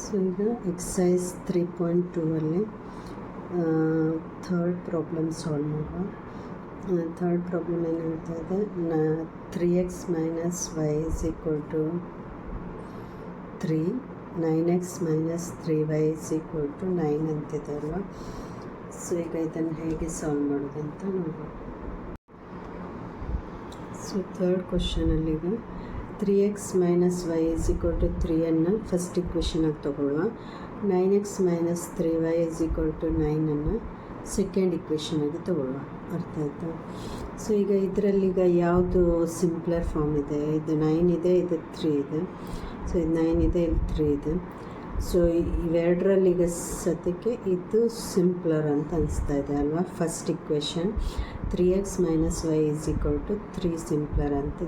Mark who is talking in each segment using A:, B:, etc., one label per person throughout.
A: So ಈಗ exercise 3.2 ಅಲ್ಲಿ third problem solve ಮಾಡುವ. ಥರ್ಡ್ ಪ್ರಾಬ್ಲಮ್ ಏನು ಹೇಳ್ತಾ ಇದೆ, 3x - y = 3, 9x - 3y = 9 ಅಂತಿದೆ ಅಲ್ವಾ. ಸೊ ಈಗ ಇದನ್ನು ಹೇಗೆ ಸಾಲ್ವ್ ಮಾಡೋದು ಅಂತ ನೋಡುವ. ಸೊ ಥರ್ಡ್ ಕ್ವಶನಲ್ಲಿ ಈಗ 3x - y = 3 ಅನ್ನು ಫಸ್ಟ್ ಇಕ್ವೇಷನ್ ಆಗಿ ತೊಗೊಳ್ಳುವ. 9x - 3y = 9 ಅನ್ನು ಸೆಕೆಂಡ್ ಇಕ್ವೇಷನ್ ಆಗಿ ತೊಗೊಳ್ಳುವ. ಅರ್ಥ ಆಯಿತಾ? ಸೊ ಈಗ ಇದರಲ್ಲೀಗ ಯಾವುದು ಸಿಂಪ್ಲರ್ ಫಾರ್ಮ್ ಇದೆ, ಇದು 9 ಇದೆ, ಇದು 3 ಇದೆ. ಸೊ ಇದು 9 ಇದೆ, ಇಲ್ಲಿ 3 ಇದೆ. ಸೊ ಇವೆರಡರಲ್ಲಿ ಈಗ ಸದ್ಯಕ್ಕೆ ಇದು ಸಿಂಪ್ಲರ್ ಅಂತ ಅನಿಸ್ತಾ ಇದೆ ಅಲ್ವಾ. First equation 3x - y = 3 simpler ಅಂತ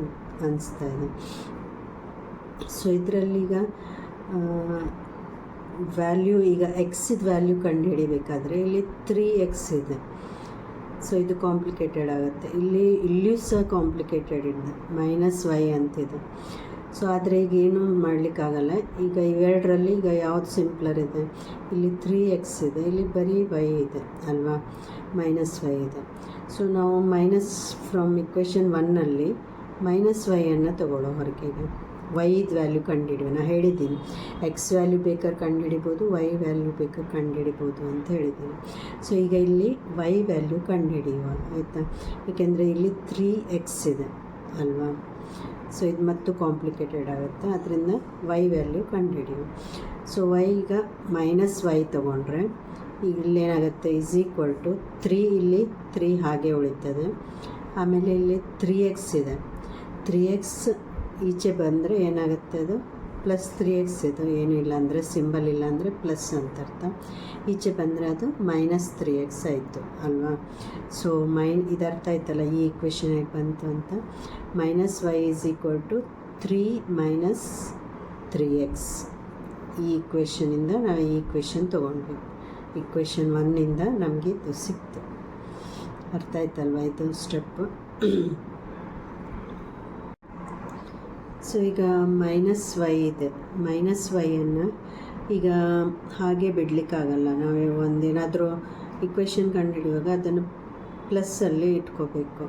A: ಅನಿಸ್ತಾ ಇದೆ. ಸೊ ಇದರಲ್ಲೀಗ ವ್ಯಾಲ್ಯೂ, ಈಗ ಎಕ್ಸಿದ ವ್ಯಾಲ್ಯೂ ಕಂಡುಹಿಡಿಬೇಕಾದ್ರೆ ಇಲ್ಲಿ 3x ಇದೆ. ಸೊ ಇದು ಕಾಂಪ್ಲಿಕೇಟೆಡ್ ಆಗುತ್ತೆ. ಇಲ್ಲಿಯೂ ಸಹ ಕಾಂಪ್ಲಿಕೇಟೆಡ್ ಇದೆ, -y ಅಂತಿದೆ. ಸೊ ಆದರೆ ಈಗ ಏನೂ ಮಾಡಲಿಕ್ಕಾಗಲ್ಲ. ಈಗ ಇವೆರಡರಲ್ಲಿ ಈಗ ಯಾವುದು ಸಿಂಪ್ಲರ್ ಇದೆ, ಇಲ್ಲಿ 3x ಇದೆ, ಇಲ್ಲಿ ಬರೀ y ಇದೆ ಅಲ್ವಾ, -y ಇದೆ. ಸೊ ನಾವು ಫ್ರಮ್ ಇಕ್ವೇಷನ್ 1ನಲ್ಲಿ -y ಅನ್ನು ತಗೊಳ್ಳೋ ಹೊರಗೆ. ವೈದ ವ್ಯಾಲ್ಯೂ ಕಂಡುಹಿಡಿಯುವ. ನಾನು ಹೇಳಿದ್ದೀನಿ ಎಕ್ಸ್ ವ್ಯಾಲ್ಯೂ ಬೇಕಾದ್ರೆ ಕಂಡುಹಿಡಿಬೋದು, ವೈ ವ್ಯಾಲ್ಯೂ ಬೇಕಾದ್ರೆ ಕಂಡುಹಿಡಿಬೋದು ಅಂತ ಹೇಳಿದ್ದೀನಿ. ಸೊ ಈಗ ಇಲ್ಲಿ ವೈ ವ್ಯಾಲ್ಯೂ ಕಂಡುಹಿಡಿಯುವ, ಆಯಿತಾ. ಏಕೆಂದರೆ ಇಲ್ಲಿ 3x ಇದೆ ಅಲ್ವಾ. ಸೊ ಇದು ಮತ್ತು ಕಾಂಪ್ಲಿಕೇಟೆಡ್ ಆಗುತ್ತೆ, ಅದರಿಂದ ವೈ ವ್ಯಾಲ್ಯೂ ಕಂಡುಹಿಡಿಯುವ. ಸೊ ವೈ ಈಗ -y ತೊಗೊಂಡ್ರೆ ಈಗ ಇಲ್ಲೇನಾಗುತ್ತೆ, = 3, ಇಲ್ಲಿ 3 ಹಾಗೆ ಉಳಿತದೆ. ಆಮೇಲೆ ಇಲ್ಲಿ 3x ಇದೆ, 3x ಈಚೆ ಬಂದರೆ ಏನಾಗುತ್ತೆ, ಅದು +3x ಇದು ಏನಿಲ್ಲ ಅಂದರೆ ಸಿಂಬಲ್ ಇಲ್ಲ ಅಂದರೆ ಪ್ಲಸ್ ಅಂತ ಅರ್ಥ. ಈಚೆ ಬಂದರೆ ಅದು -3x ಆಯಿತು ಅಲ್ವಾ. ಸೊ ಇದರ್ಥ ಆಯ್ತಲ್ಲ ಈ ಇಕ್ವೇಷನ್ ಹೇಗೆ ಬಂತು ಅಂತ. -y = 3 - 3x. ಈ ಇಕ್ವೇಷನಿಂದ ನಾವು ಈ ಇಕ್ವೇಷನ್ ತೊಗೊಂಡ್ವಿ. ಇಕ್ವೇಷನ್ 1ಇಂದ ನಮಗೆ ಇದು ಸಿಕ್ತು. ಅರ್ಥ ಆಯ್ತಲ್ವ ಇದು ಸ್ಟೆಪ್ಪು. ಸೊ ಈಗ -y ಇದೆ, -yಯನ್ನು ಈಗ ಹಾಗೆ ಬಿಡಲಿಕ್ಕಾಗಲ್ಲ. ನಾವು ಒಂದೇನಾದರೂ ಇಕ್ವೇಷನ್ ಕಂಡುಹಿಡಿಯುವಾಗ ಅದನ್ನು ಪ್ಲಸ್ಸಲ್ಲಿ ಇಟ್ಕೋಬೇಕು.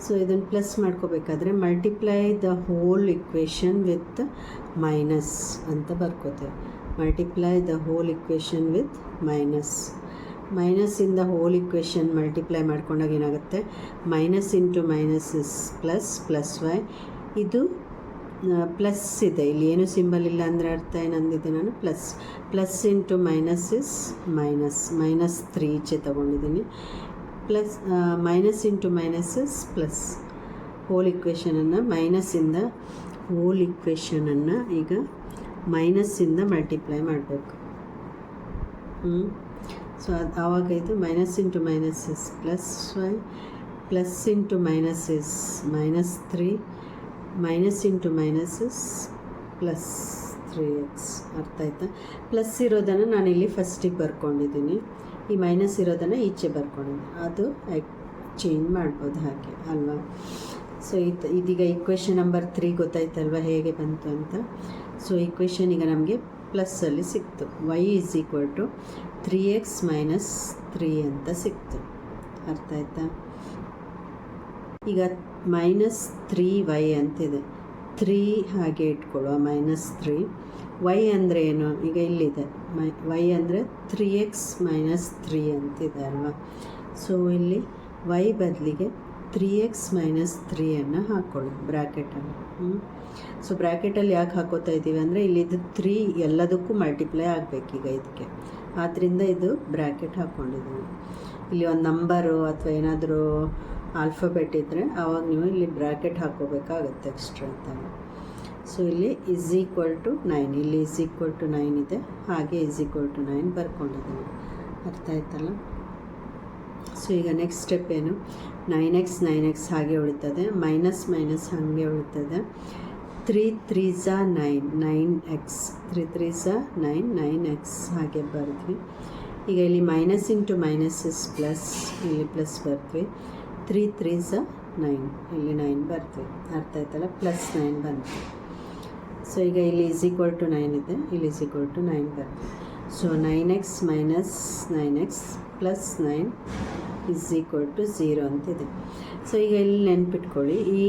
A: ಸೊ ಇದನ್ನು ಪ್ಲಸ್ ಮಾಡ್ಕೋಬೇಕಾದ್ರೆ multiply the whole equation with minus ಅಂತ ಬರ್ಕೋತೇವೆ. Multiply the whole equation with ಮೈನಸ್ಸಿಂದ ಹೋಲ್ ಇಕ್ವೇಷನ್ ಮಲ್ಟಿಪ್ಲೈ ಮಾಡ್ಕೊಂಡಾಗ ಏನಾಗುತ್ತೆ, - × -y. ಇದು ಪ್ಲಸ್ ಇದೆ, ಇಲ್ಲಿ ಏನು ಸಿಂಬಲ್ ಇಲ್ಲ ಅಂದರೆ ಅರ್ಥ ಏನಂದಿದ್ದೆ ನಾನು, ಪ್ಲಸ್ × -3 ಈಚೆ ತೊಗೊಂಡಿದ್ದೀನಿ. -× ಪ್ಲಸ್ ಹೋಲ್ ಇಕ್ವೇಷನನ್ನು ಹೋಲ್ ಇಕ್ವೇಷನನ್ನು ಈಗ ಮೈನಸ್ಸಿಂದ ಮಲ್ಟಿಪ್ಲೈ ಮಾಡಬೇಕು. ಸೊ ಆವಾಗ ಇದು -× -y, +× -3x. ಅರ್ಥ ಆಯ್ತಾ? ಪ್ಲಸ್ ಇರೋದನ್ನು ನಾನಿಲ್ಲಿ ಫಸ್ಟಿಗೆ ಬರ್ಕೊಂಡಿದ್ದೀನಿ, ಈ ಮೈನಸ್ ಇರೋದನ್ನು ಈಚೆ ಬರ್ಕೊಂಡಿದ್ದೀನಿ. ಅದು ಚೇಂಜ್ ಮಾಡ್ಬೋದು ಹಾಗೆ ಅಲ್ವಾ. ಸೊ ಇದೀಗ ಇಕ್ವೇಷನ್ ನಂಬರ್ 3 ಗೊತ್ತಾಯ್ತಲ್ವ ಹೇಗೆ ಬಂತು ಅಂತ. ಸೊ ಇಕ್ವೇಷನ್ ಈಗ ನಮಗೆ ಪ್ಲಸ್ಸಲ್ಲಿ ಸಿಕ್ತು. y = 3x - 3 ಅಂತ ಸಿಕ್ತು. ಅರ್ಥ ಆಯ್ತಾ? ಈಗ -3y ಅಂತಿದೆ, 3 ಹಾಗೆ ಇಟ್ಕೊಳ್ಳುವ, -3. y ಅಂದರೆ ಏನು, ಈಗ ಇಲ್ಲಿದೆ y ಅಂದರೆ 3x - 3 ಅಂತಿದೆ ಅಲ್ವಾ. ಸೊ ಇಲ್ಲಿ y ಬದಲಿಗೆ 3x - 3 ಅನ್ನು ಹಾಕ್ಕೊಳ್ಳಿ ಬ್ರ್ಯಾಕೆಟಲ್ಲಿ. ಸೊ ಬ್ರ್ಯಾಕೆಟಲ್ಲಿ ಯಾಕೆ ಹಾಕೋತಾ ಇದ್ದೀವಿ ಅಂದರೆ ಇಲ್ಲಿದ್ದು 3 ಎಲ್ಲದಕ್ಕೂ ಮಲ್ಟಿಪ್ಲೈ ಆಗಬೇಕೀಗ ಇದಕ್ಕೆ, ಆದ್ದರಿಂದ ಇದು ಬ್ರ್ಯಾಕೆಟ್ ಹಾಕ್ಕೊಂಡಿದ್ದೀವಿ. ಇಲ್ಲಿ ಒಂದು ನಂಬರು ಅಥವಾ ಏನಾದರೂ ಆಲ್ಫಾಬೆಟ್ ಇದ್ದರೆ ಆವಾಗ ನೀವು ಇಲ್ಲಿ ಬ್ರ್ಯಾಕೆಟ್ ಹಾಕ್ಕೋಬೇಕಾಗತ್ತೆ ಎಕ್ಸ್ಟ್ರಾ ಅಂತ. ಸೊ ಇಲ್ಲಿ = 9, ಇಲ್ಲಿ = 9 ಇದೆ, ಹಾಗೆ = 9 ಬರ್ಕೊಂಡಿದ್ದೀವಿ. ಅರ್ಥ ಆಯ್ತಲ್ಲ. ಸೊ ಈಗ ನೆಕ್ಸ್ಟ್ ಸ್ಟೆಪ್ ಏನು, 9x ಹಾಗೆ ಉಳಿತದೆ, ಮೈನಸ್ ಹಾಗೆ ಉಳಿತದೆ. 3 3s 9, 9x, 3 3s 9, 9x ಹಾಗೆ ಬರೆದ್ವಿ. ಈಗ ಇಲ್ಲಿ -× ಪ್ಲಸ್, ಇಲ್ಲಿ ಪ್ಲಸ್ ಬರ್ತೀವಿ. 3 3s 9, ಇಲ್ಲಿ 9 ಬರ್ತೀವಿ. ಅರ್ಥ ಆಯ್ತಲ್ಲ, +9 ಬಂತು. ಸೊ ಈಗ ಇಲ್ಲಿ ಈಸ್ ಈಕ್ವಲ್ ಟು 9 ಇದೆ, ಇಲ್ಲಿ ಈಸ್ ಈಕ್ವಲ್ ಟು 9 ಬರುತ್ತೆ. So 9x minus 9x plus 9 is equal to 0 ಅಂತಿದೆ. ಸೊ ಈಗ ಇಲ್ಲಿ ನೆನ್ಪಿಟ್ಕೊಳ್ಳಿ, ಈ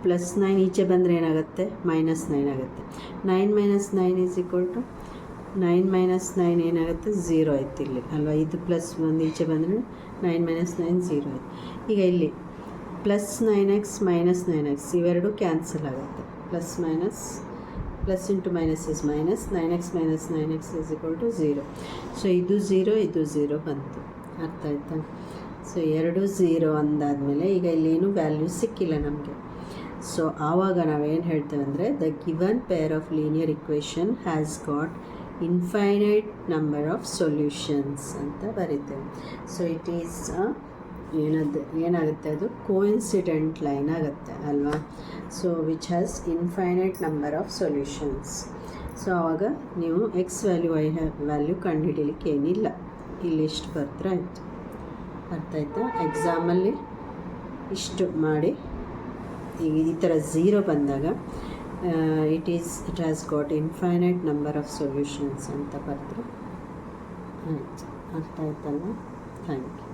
A: ಪ್ಲಸ್ 9 ಈಚೆ ಬಂದರೆ ಏನಾಗುತ್ತೆ, -9 ಆಗುತ್ತೆ. 9 minus 9 is equal to 9 minus 9 ಏನಾಗುತ್ತೆ, 0 ಆಯ್ತು ಇಲ್ಲಿ ಅಲ್ವಾ. ಇದು ಪ್ಲಸ್ ಒಂದು ಈಚೆ ಬಂದರೆ 9 ಮೈನಸ್ 9 0 ಆಯಿತು. ಈಗ ಇಲ್ಲಿ ಪ್ಲಸ್ 9x ಮೈನಸ್ 9x ಇವೆರಡು ಕ್ಯಾನ್ಸಲ್ ಆಗುತ್ತೆ. Plus into minus is minus, 9x minus 9x is equal to 0. So ಇದು 0 ಇದು 0 ಬಂತು, ಅರ್ಥ ಆಯ್ತಾ. ಸೊ 2 0 ಅಂದಾದಮೇಲೆ ಈಗ ಇಲ್ಲೇನು ವ್ಯಾಲ್ಯೂ ಸಿಕ್ಕಿಲ್ಲ ನಮಗೆ. ಸೊ ಆವಾಗ ನಾವೇನು ಹೇಳ್ತೇವೆ ಅಂದರೆ the given pair of linear equation has got infinite number of solutions ಅಂತ ಬರೀತೇವೆ. ಸೊ ಇಟ್ ಈಸ್ ಏನಾಗುತ್ತೆ, ಅದು ಕೋಇನ್ಸಿಡೆಂಟ್ ಲೈನ್ ಆಗುತ್ತೆ ಅಲ್ವಾ. So which has infinite number of solutions. So ಆವಾಗ ನೀವು ಎಕ್ಸ್ ವ್ಯಾಲ್ಯೂ ವೈ ವ್ಯಾಲ್ಯೂ ಕಂಡುಹಿಡಿಲಿಕ್ಕೆ ಏನಿಲ್ಲ, ಇಲ್ಲಿ ಇಷ್ಟು ಬರ್ತಾರೆ ಆಯಿತು, ಅರ್ಥ ಆಯ್ತಾ. ಎಕ್ಸಾಮಲ್ಲಿ ಇಷ್ಟು ಮಾಡಿ ಈಗ ಈ ಥರ 0 ಬಂದಾಗ it has got infinite number of solutions ಅಂತ ಬರೆದ್ರೆ ಆಯಿತು, ಅರ್ಥ ಆಯ್ತಲ್ವ. Thank you.